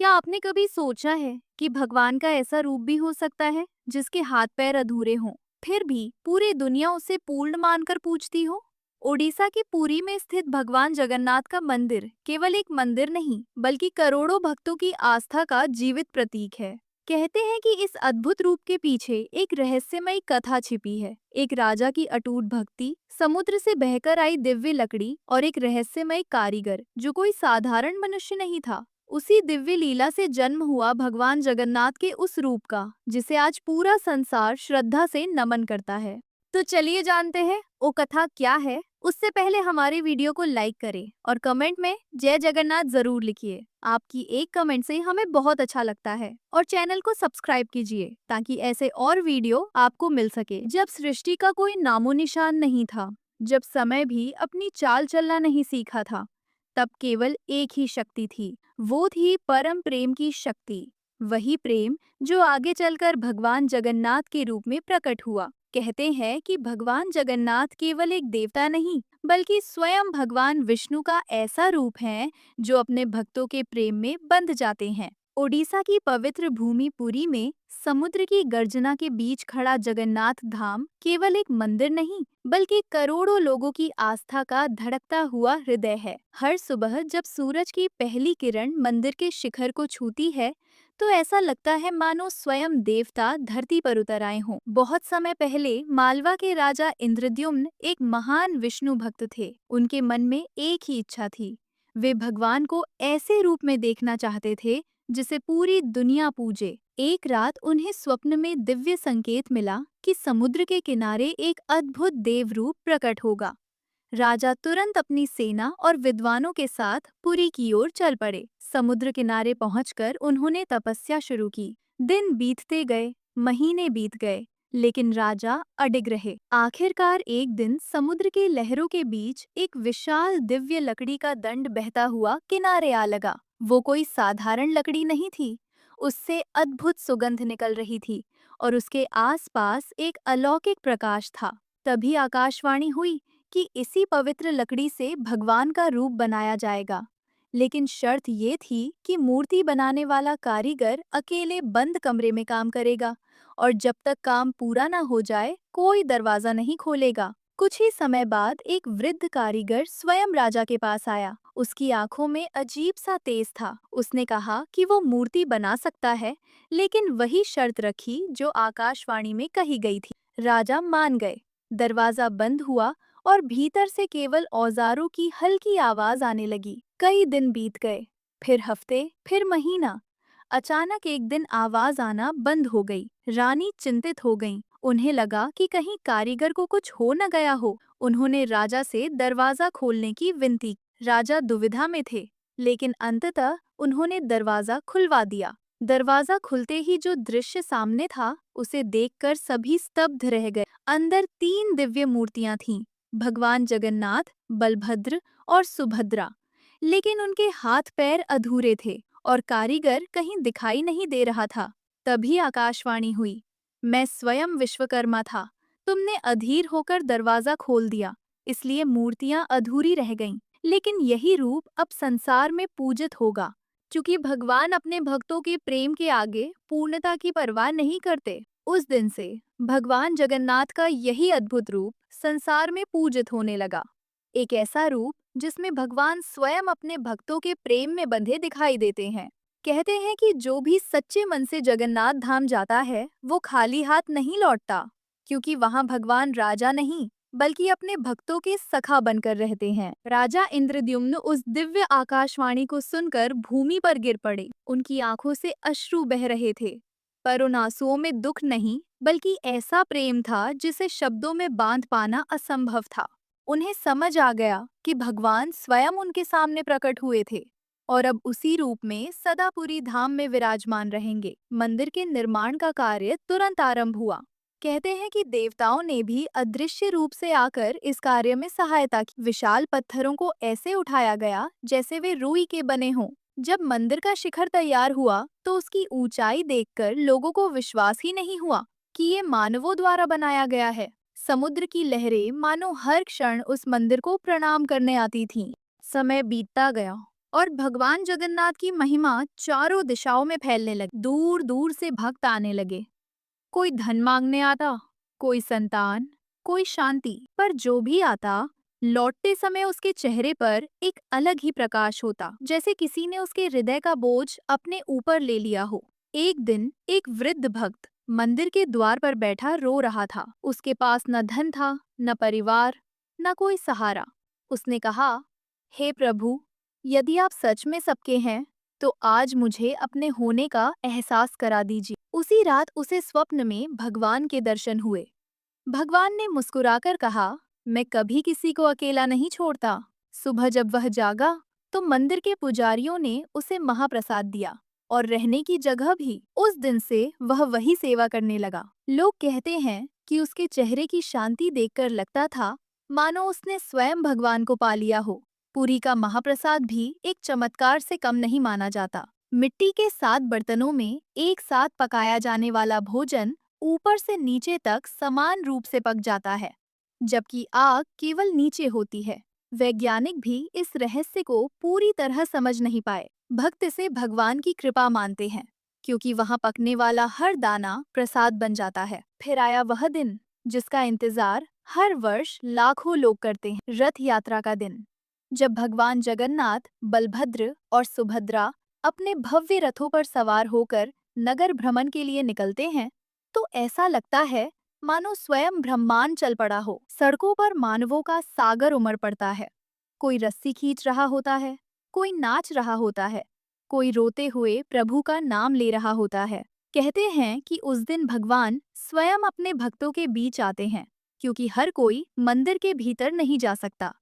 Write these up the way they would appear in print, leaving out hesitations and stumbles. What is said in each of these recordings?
क्या आपने कभी सोचा है कि भगवान का ऐसा रूप भी हो सकता है जिसके हाथ पैर अधूरे हों, फिर भी पूरी दुनिया उसे पूर्ण मानकर पूजती हो? ओडिशा के पुरी में स्थित भगवान जगन्नाथ का मंदिर केवल एक मंदिर नहीं, बल्कि करोड़ों भक्तों की आस्था का जीवित प्रतीक है। कहते हैं कि इस अद्भुत रूप के पीछे एक रहस्यमयी कथा छिपी है। एक राजा की अटूट भक्ति, समुद्र से बहकर आई दिव्य लकड़ी और एक रहस्यमय कारीगर जो कोई साधारण मनुष्य नहीं था। उसी दिव्य लीला से जन्म हुआ भगवान जगन्नाथ के उस रूप का जिसे आज पूरा संसार श्रद्धा से नमन करता है। तो चलिए जानते हैं वो कथा क्या है। उससे पहले हमारे वीडियो को लाइक करें और कमेंट में जय जगन्नाथ जरूर लिखिए। आपकी एक कमेंट से हमें बहुत अच्छा लगता है। और चैनल को सब्सक्राइब कीजिए ताकि ऐसे और वीडियो आपको मिल सके। जब सृष्टि का कोई नामो निशान नहीं था, जब समय भी अपनी चाल चलना नहीं सीखा था, तब केवल एक ही शक्ति थी। वो थी परम प्रेम की शक्ति। वही प्रेम जो आगे चलकर भगवान जगन्नाथ के रूप में प्रकट हुआ। कहते हैं कि भगवान जगन्नाथ केवल एक देवता नहीं, बल्कि स्वयं भगवान विष्णु का ऐसा रूप है जो अपने भक्तों के प्रेम में बंध जाते हैं। ओडिशा की पवित्र भूमि पुरी में समुद्र की गर्जना के बीच खड़ा जगन्नाथ धाम केवल एक मंदिर नहीं, बल्कि करोड़ों लोगों की आस्था का धड़कता हुआ हृदय है। हर सुबह जब सूरज की पहली किरण मंदिर के शिखर को छूती है, तो ऐसा लगता है मानो स्वयं देवता धरती पर उतर आए हों। बहुत समय पहले मालवा के राजा इंद्रद्युम्न एक महान विष्णु भक्त थे। उनके मन में एक ही इच्छा थी, वे भगवान को ऐसे रूप में देखना चाहते थे जिसे पूरी दुनिया पूजे। एक रात उन्हें स्वप्न में दिव्य संकेत मिला कि समुद्र के किनारे एक अद्भुत देव रूप प्रकट होगा। राजा तुरंत अपनी सेना और विद्वानों के साथ पुरी की ओर चल पड़े। समुद्र किनारे पहुंचकर उन्होंने तपस्या शुरू की। दिन बीतते गए, महीने बीत गए, लेकिन राजा अडिग रहे। आखिरकार एक दिन समुद्र की लहरों के बीच एक विशाल दिव्य लकड़ी का दंड बहता हुआ किनारे आ लगा। वो कोई साधारण लकड़ी नहीं थी, उससे अद्भुत सुगंध निकल रही थी और उसके आसपास एक अलौकिक प्रकाश था। तभी आकाशवाणी हुई कि इसी पवित्र लकड़ी से भगवान का रूप बनाया जाएगा। लेकिन शर्त ये थी कि मूर्ति बनाने वाला कारीगर अकेले बंद कमरे में काम करेगा और जब तक काम पूरा ना हो जाए कोई दरवाजा नहीं खोलेगा। कुछ ही समय बाद एक वृद्ध कारीगर स्वयं राजा के पास आया। उसकी आंखों में अजीब सा तेज था। उसने कहा कि वो मूर्ति बना सकता है, लेकिन वही शर्त रखी जो आकाशवाणी में कही गई थी। राजा मान गए। दरवाजा बंद हुआ और भीतर से केवल औजारों की हल्की आवाज आने लगी। कई दिन बीत गए, फिर हफ्ते, फिर महीना। अचानक एक दिन आवाज आना बंद हो गई। रानी चिंतित हो गईं। उन्हें लगा कि कहीं कारीगर को कुछ हो न गया हो। उन्होंने राजा से दरवाजा खोलने की विनती की। राजा दुविधा में थे, लेकिन अंततः उन्होंने दरवाजा खुलवा दिया। दरवाजा खुलते ही जो दृश्य सामने था, उसे देखकर सभी स्तब्ध रह गए। अंदर 3 दिव्य मूर्तियां थीं, भगवान जगन्नाथ, बलभद्र और सुभद्रा। लेकिन उनके हाथ पैर अधूरे थे और कारीगर कहीं दिखाई नहीं दे रहा था। तभी आकाशवाणी हुई, मैं स्वयं विश्वकर्मा था। तुमने अधीर होकर दरवाजा खोल दिया, इसलिए मूर्तियां अधूरी रह गईं। लेकिन यही रूप अब संसार में पूजित होगा, क्योंकि भगवान अपने भक्तों के प्रेम के आगे पूर्णता की परवाह नहीं करते। उस दिन से भगवान जगन्नाथ का यही अद्भुत रूप संसार में पूजित होने लगा। एक ऐसा रूप जिसमें भगवान स्वयं अपने भक्तों के प्रेम में बंधे दिखाई देते हैं। कहते हैं कि जो भी सच्चे मन से जगन्नाथ धाम जाता है, वो खाली हाथ नहीं लौटता, क्योंकि वहां भगवान राजा नहीं, बल्कि अपने भक्तों के सखा बनकर रहते हैं। राजा इंद्रद्युम्न उस दिव्य आकाशवाणी को सुनकर भूमि पर गिर पड़े। उनकी आंखों से अश्रु बह रहे थे, पर उन आंसुओं में दुख नहीं, बल्कि ऐसा प्रेम था जिसे शब्दों में बांध पाना असंभव था। उन्हें समझ आ गया कि भगवान स्वयं उनके सामने प्रकट हुए थे और अब उसी रूप में सदापुरी धाम में विराजमान रहेंगे। मंदिर के निर्माण का कार्य तुरंत आरंभ हुआ। कहते हैं कि देवताओं ने भी अदृश्य रूप से आकर इस कार्य में सहायता की। विशाल पत्थरों को ऐसे उठाया गया जैसे वे रुई के बने हों। जब मंदिर का शिखर तैयार हुआ तो उसकी ऊंचाई देखकर लोगों को विश्वास ही नहीं हुआ कि ये मानवों द्वारा बनाया गया है। समुद्र की लहरें मानो हर क्षण उस मंदिर को प्रणाम करने आती थीं। समय बीतता गया और भगवान जगन्नाथ की महिमा चारों दिशाओं में फैलने लगी। दूर दूर से भक्त आने लगे। कोई धन मांगने आता, कोई संतान, कोई शांति। पर जो भी आता, लौटते समय उसके चेहरे पर एक अलग ही प्रकाश होता, जैसे किसी ने उसके हृदय का बोझ अपने ऊपर ले लिया हो। एक दिन एक वृद्ध भक्त मंदिर के द्वार पर बैठा रो रहा था। उसके पास न धन था, न परिवार, न कोई सहारा। उसने कहा, हे प्रभु, यदि आप सच में सबके हैं, तो आज मुझे अपने होने का एहसास करा दीजिए। उसी रात उसे स्वप्न में भगवान के दर्शन हुए। भगवान ने मुस्कुराकर कहा, मैं कभी किसी को अकेला नहीं छोड़ता। सुबह जब वह जागा, तो मंदिर के पुजारियों ने उसे महाप्रसाद दिया और रहने की जगह भी। उस दिन से वह वही सेवा करने लगा। लोग कहते हैं कि उसके चेहरे की शांति देखकर लगता था मानो उसने स्वयं भगवान को पा लिया हो। पुरी का महाप्रसाद भी एक चमत्कार से कम नहीं माना जाता। मिट्टी के 7 बर्तनों में एक साथ पकाया जाने वाला भोजन ऊपर से नीचे तक समान रूप से पक जाता है, जबकि आग केवल नीचे होती है। वैज्ञानिक भी इस रहस्य को पूरी तरह समझ नहीं पाए। भक्त इसे भगवान की कृपा मानते हैं, क्योंकि वहाँ पकने वाला हर दाना प्रसाद बन जाता है। फिर आया वह दिन जिसका इंतजार हर वर्ष लाखों लोग करते हैं, रथ यात्रा का दिन। जब भगवान जगन्नाथ, बलभद्र और सुभद्रा अपने भव्य रथों पर सवार होकर नगर भ्रमण के लिए निकलते हैं, तो ऐसा लगता है मानो स्वयं ब्रह्मांड चल पड़ा हो। सड़कों पर मानवों का सागर उमड़ पड़ता है। कोई रस्सी खींच रहा होता है, कोई नाच रहा होता है, कोई रोते हुए प्रभु का नाम ले रहा होता है। कहते हैं कि उस दिन भगवान स्वयं अपने भक्तों के बीच आते हैं, क्योंकि हर कोई मंदिर के भीतर नहीं जा सकता।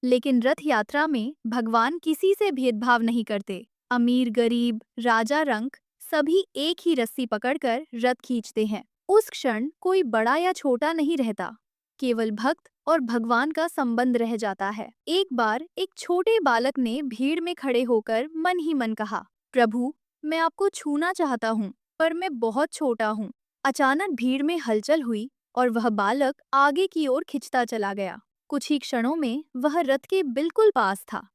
लेकिन रथ यात्रा में भगवान किसी से भेदभाव नहीं करते। अमीर गरीब, राजा रंक, सभी एक ही रस्सी पकड़कर रथ खींचते हैं। उस क्षण कोई बड़ा या छोटा नहीं रहता, केवल भक्त और भगवान का संबंध रह जाता है। एक बार एक छोटे बालक ने भीड़ में खड़े होकर मन ही मन कहा, प्रभु, मैं आपको छूना चाहता हूँ, पर मैं बहुत छोटा हूँ। अचानक भीड़ में हलचल हुई और वह बालक आगे की ओर खिंचता चला गया। कुछ ही क्षणों में वह रथ के बिल्कुल पास था।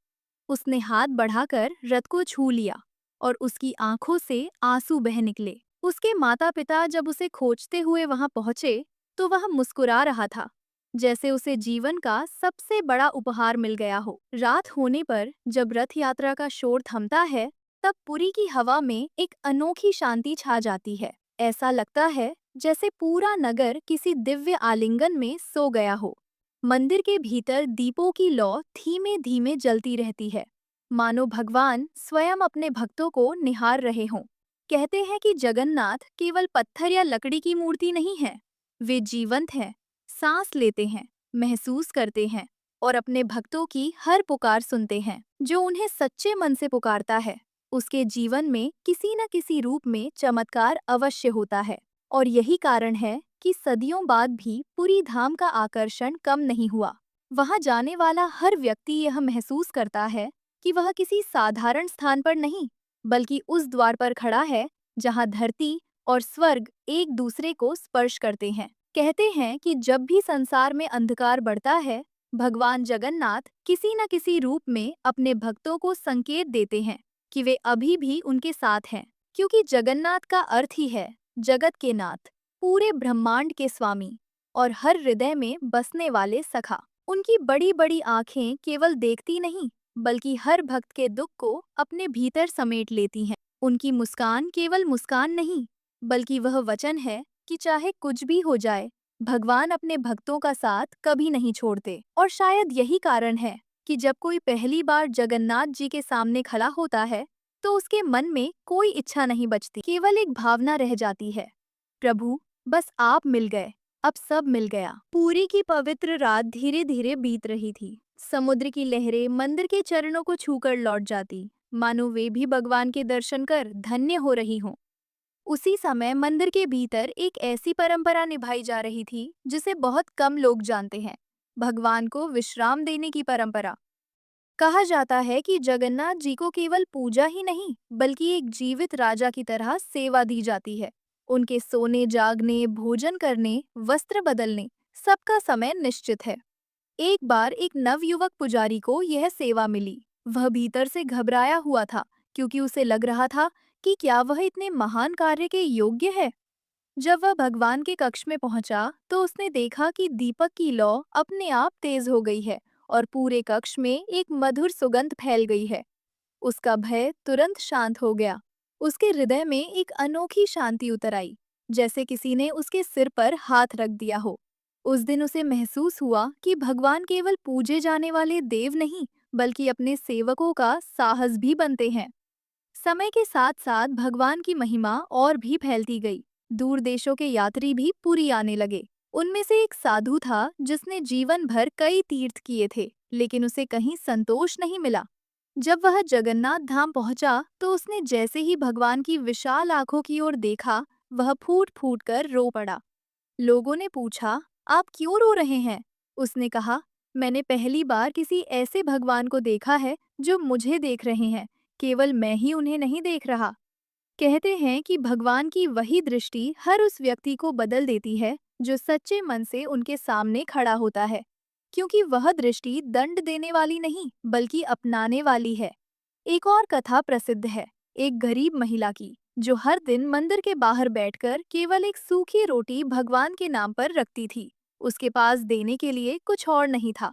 उसने हाथ बढ़ाकर रथ को छू लिया और उसकी आंखों से आंसू बह निकले। उसके माता-पिता जब उसे खोजते हुए वहां पहुंचे, तो वह मुस्कुरा रहा था, जैसे उसे जीवन का सबसे बड़ा उपहार मिल गया हो। रात होने पर जब रथ यात्रा का शोर थमता है, तब पुरी की हवा में एक अनोखी शांति छा जाती है। ऐसा लगता है जैसे पूरा नगर किसी दिव्य आलिंगन में सो गया हो। मंदिर के भीतर दीपों की लौ धीमे धीमे जलती रहती है, मानो भगवान स्वयं अपने भक्तों को निहार रहे हों। कहते हैं कि जगन्नाथ केवल पत्थर या लकड़ी की मूर्ति नहीं है, वे जीवंत हैं, सांस लेते हैं, महसूस करते हैं और अपने भक्तों की हर पुकार सुनते हैं। जो उन्हें सच्चे मन से पुकारता है, उसके जीवन में किसी न किसी रूप में चमत्कार अवश्य होता है। और यही कारण है कि सदियों बाद भी पुरी धाम का आकर्षण कम नहीं हुआ। वहां जाने वाला हर व्यक्ति यह महसूस करता है कि वह किसी साधारण स्थान पर नहीं, बल्कि उस द्वार पर खड़ा है जहां धरती और स्वर्ग एक दूसरे को स्पर्श करते हैं। कहते हैं कि जब भी संसार में अंधकार बढ़ता है, भगवान जगन्नाथ किसी न किसी रूप में अपने भक्तों को संकेत देते हैं कि वे अभी भी उनके साथ हैं, क्योंकि जगन्नाथ का अर्थ ही है जगत के नाथ, पूरे ब्रह्मांड के स्वामी और हर हृदय में बसने वाले सखा। उनकी बड़ी बड़ी आंखें केवल देखती नहीं, बल्कि हर भक्त के दुख को अपने भीतर समेट लेती हैं। उनकी मुस्कान केवल मुस्कान नहीं, बल्कि वह वचन है कि चाहे कुछ भी हो जाए, भगवान अपने भक्तों का साथ कभी नहीं छोड़ते। और शायद यही कारण है कि जब कोई पहली बार जगन्नाथ जी के सामने खड़ा होता है, तो उसके मन में कोई इच्छा नहीं बचती, केवल एक भावना रह जाती है, प्रभु, बस आप मिल गए, अब सब मिल गया। पूरी की पवित्र रात धीरे धीरे बीत रही थी। समुद्र की लहरें मंदिर के चरणों को छूकर लौट जाती, मानो वे भी भगवान के दर्शन कर धन्य हो रही हों। उसी समय मंदिर के भीतर एक ऐसी परंपरा निभाई जा रही थी जिसे बहुत कम लोग जानते हैं, भगवान को विश्राम देने की परंपरा। कहा जाता है कि जगन्नाथ जी को केवल पूजा ही नहीं, बल्कि एक जीवित राजा की तरह सेवा दी जाती है। उनके सोने, जागने, भोजन करने, वस्त्र बदलने, सबका समय निश्चित है। एक बार एक नवयुवक पुजारी को यह सेवा मिली। वह भीतर से घबराया हुआ था, क्योंकि उसे लग रहा था कि क्या वह इतने महान कार्य के योग्य है। जब वह भगवान के कक्ष में पहुंचा तो उसने देखा कि दीपक की लौ अपने आप तेज हो गई है और पूरे कक्ष में एक मधुर सुगंध फैल गई है। उसका भय तुरंत शांत हो गया। उसके हृदय में एक अनोखी शांति उतर आई, जैसे किसी ने उसके सिर पर हाथ रख दिया हो। उस दिन उसे महसूस हुआ कि भगवान केवल पूजे जाने वाले देव नहीं, बल्कि अपने सेवकों का साहस भी बनते हैं। समय के साथ साथ भगवान की महिमा और भी फैलती गई। दूर देशों के यात्री भी पुरी आने लगे। उनमें से एक साधु था जिसने जीवन भर कई तीर्थ किए थे, लेकिन उसे कहीं संतोष नहीं मिला। जब वह जगन्नाथ धाम पहुंचा तो उसने जैसे ही भगवान की विशाल आंखों की ओर देखा, वह फूट फूट कर रो पड़ा। लोगों ने पूछा, आप क्यों रो रहे हैं? उसने कहा, मैंने पहली बार किसी ऐसे भगवान को देखा है जो मुझे देख रहे हैं, केवल मैं ही उन्हें नहीं देख रहा। कहते हैं कि भगवान की वही दृष्टि हर उस व्यक्ति को बदल देती है जो सच्चे मन से उनके सामने खड़ा होता है, क्योंकि वह दृष्टि दंड देने वाली नहीं, बल्कि अपनाने वाली है। एक और कथा प्रसिद्ध है, एक गरीब महिला की, जो हर दिन मंदिर के बाहर बैठकर केवल एक सूखी रोटी भगवान के नाम पर रखती थी। उसके पास देने के लिए कुछ और नहीं था।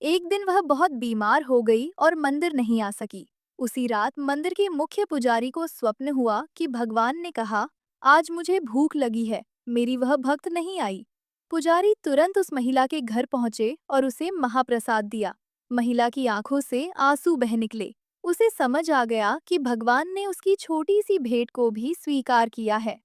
एक दिन वह बहुत बीमार हो गई और मंदिर नहीं आ सकी। उसी रात मंदिर के मुख्य पुजारी को स्वप्न हुआ कि भगवान ने कहा, आज मुझे भूख लगी है, मेरी वह भक्त नहीं आई। पुजारी तुरंत उस महिला के घर पहुंचे और उसे महाप्रसाद दिया। महिला की आंखों से आंसू बह निकले। उसे समझ आ गया कि भगवान ने उसकी छोटी सी भेंट को भी स्वीकार किया है।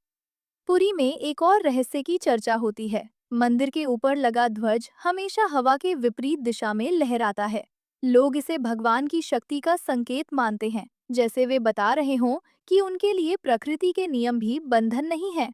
पुरी में एक और रहस्य की चर्चा होती है। मंदिर के ऊपर लगा ध्वज हमेशा हवा के विपरीत दिशा में लहराता है। लोग इसे भगवान की शक्ति का संकेत मानते हैं, जैसे वे बता रहे हों कि उनके लिए प्रकृति के नियम भी बंधन नहीं है।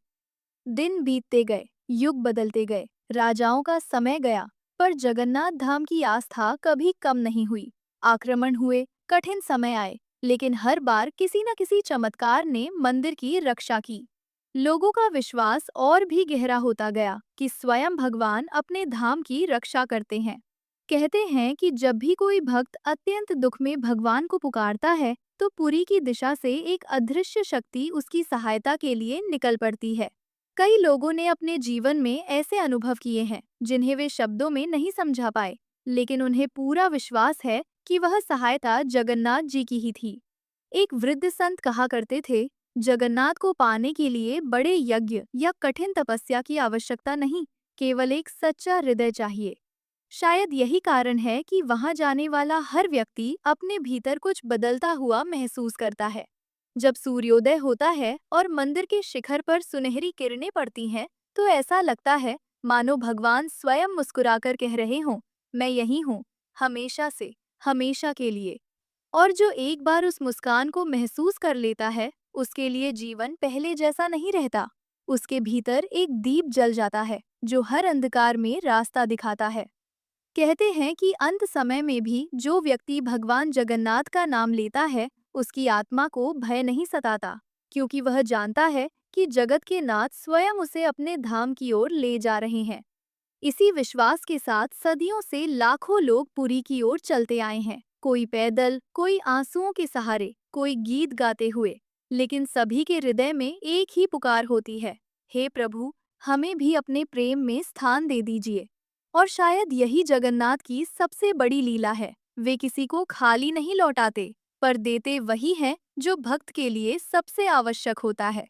दिन बीतते गए, युग बदलते गए, राजाओं का समय गया, पर जगन्नाथ धाम की आस्था कभी कम नहीं हुई। आक्रमण हुए, कठिन समय आए, लेकिन हर बार किसी न किसी चमत्कार ने मंदिर की रक्षा की। लोगों का विश्वास और भी गहरा होता गया कि स्वयं भगवान अपने धाम की रक्षा करते हैं। कहते हैं कि जब भी कोई भक्त अत्यंत दुख में भगवान को पुकारता है, तो पुरी की दिशा से एक अदृश्य शक्ति उसकी सहायता के लिए निकल पड़ती है। कई लोगों ने अपने जीवन में ऐसे अनुभव किए हैं जिन्हें वे शब्दों में नहीं समझा पाए, लेकिन उन्हें पूरा विश्वास है कि वह सहायता जगन्नाथ जी की ही थी। एक वृद्ध संत कहा करते थे, जगन्नाथ को पाने के लिए बड़े यज्ञ या कठिन तपस्या की आवश्यकता नहीं, केवल एक सच्चा हृदय चाहिए। शायद यही कारण है कि वहां जाने वाला हर व्यक्ति अपने भीतर कुछ बदलता हुआ महसूस करता है। जब सूर्योदय होता है और मंदिर के शिखर पर सुनहरी किरणें पड़ती हैं, तो ऐसा लगता है मानो भगवान स्वयं मुस्कुराकर कह रहे हों, मैं यही हूँ, हमेशा से, हमेशा के लिए। और जो एक बार उस मुस्कान को महसूस कर लेता है, उसके लिए जीवन पहले जैसा नहीं रहता। उसके भीतर एक दीप जल जाता है जो हर अंधकार में रास्ता दिखाता है। कहते हैं कि अंत समय में भी जो व्यक्ति भगवान जगन्नाथ का नाम लेता है, उसकी आत्मा को भय नहीं सताता, क्योंकि वह जानता है कि जगत के नाथ स्वयं उसे अपने धाम की ओर ले जा रहे हैं। इसी विश्वास के साथ सदियों से लाखों लोग पुरी की ओर चलते आए हैं, कोई पैदल, कोई आंसुओं के सहारे, कोई गीत गाते हुए, लेकिन सभी के हृदय में एक ही पुकार होती है, हे प्रभु, हमें भी अपने प्रेम में स्थान दे दीजिए। और शायद यही जगन्नाथ की सबसे बड़ी लीला है। वे किसी को खाली नहीं लौटाते, पर देते वही है जो भक्त के लिए सबसे आवश्यक होता है।